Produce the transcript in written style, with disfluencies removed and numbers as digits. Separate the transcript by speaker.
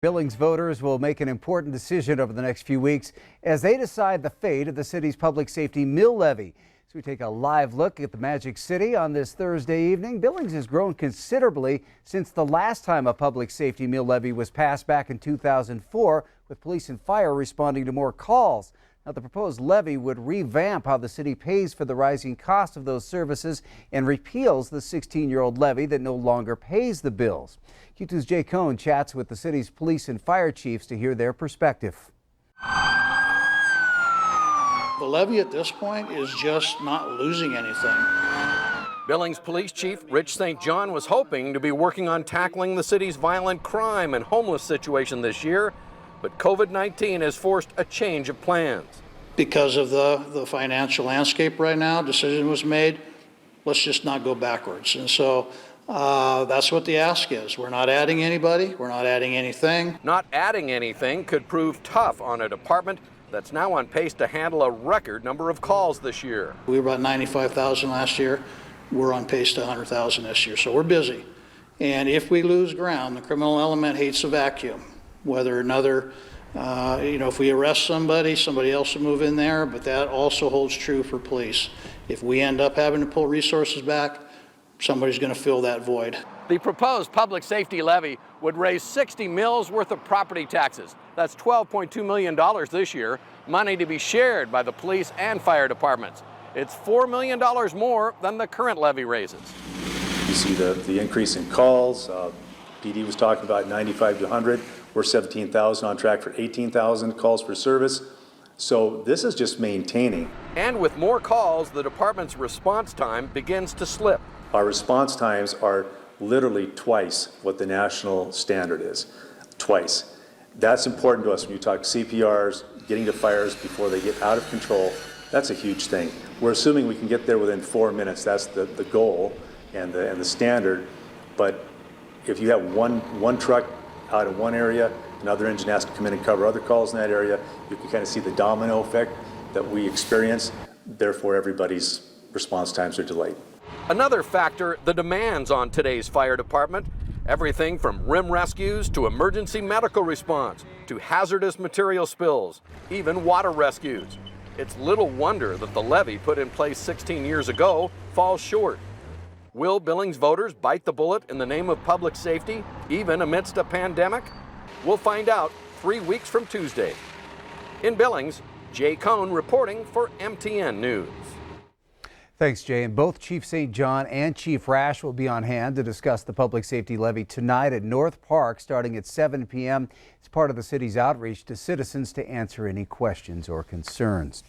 Speaker 1: Billings voters will make an important decision over the next few weeks as they decide the fate of the city's public safety mill levy. So we take a live look at the Magic City on this Thursday evening. Billings has grown considerably since the last time a public safety mill levy was passed back in 2004, with police and fire responding to more calls. Now, the proposed levy would revamp how the city pays for the rising cost of those services and repeals the 16-year-old levy that no longer pays the bills. Q2's Jay Cohn chats with the city's police and fire chiefs to hear their perspective.
Speaker 2: The levy at this point is just not losing anything.
Speaker 3: Billings Police Chief Rich St. John was hoping to be working on tackling the city's violent crime and homeless situation this year, but COVID-19 has forced a change of plans.
Speaker 2: Because of the financial landscape right now, decision was made, let's just not go backwards. And so that's what the ask is. We're not adding anybody, we're not adding anything.
Speaker 3: Not adding anything could prove tough on a department that's now on pace to handle a record number of calls this year.
Speaker 2: We were about 95,000 last year. We're on pace to 100,000 this year, so we're busy. And if we lose ground, the criminal element hates a vacuum. Whether another, if we arrest somebody else will move in there, but that also holds true for police. If we end up having to pull resources back, somebody's going to fill that void.
Speaker 3: The proposed public safety levy would raise 60 mils worth of property taxes. That's $12.2 million this year, money to be shared by the police and fire departments. It's $4 million more than the current levy raises.
Speaker 4: You see the increase in calls. PD was talking about 95 to 100. We're 17,000 on track for 18,000 calls for service. So this is just maintaining.
Speaker 3: And with more calls, the department's response time begins to slip.
Speaker 4: Our response times are literally twice what the national standard is. Twice. That's important to us when you talk CPRs, getting to fires before they get out of control. That's a huge thing. We're assuming we can get there within 4 minutes. That's the goal and the standard. But if you have one truck out of one area, another engine has to come in and cover other calls in that area, you can kind of see the domino effect that we experience. Therefore, everybody's response times are delayed.
Speaker 3: Another factor, the demands on today's fire department. Everything from rim rescues to emergency medical response to hazardous material spills, even water rescues. It's little wonder that the levy put in place 16 years ago falls short. Will Billings voters bite the bullet in the name of public safety, even amidst a pandemic? We'll find out 3 weeks from Tuesday. In Billings, Jay Cohn reporting for MTN News.
Speaker 1: Thanks, Jay. And both Chief St. John and Chief Rash will be on hand to discuss the public safety levy tonight at North Park starting at 7 p.m. It's part of the city's outreach to citizens to answer any questions or concerns.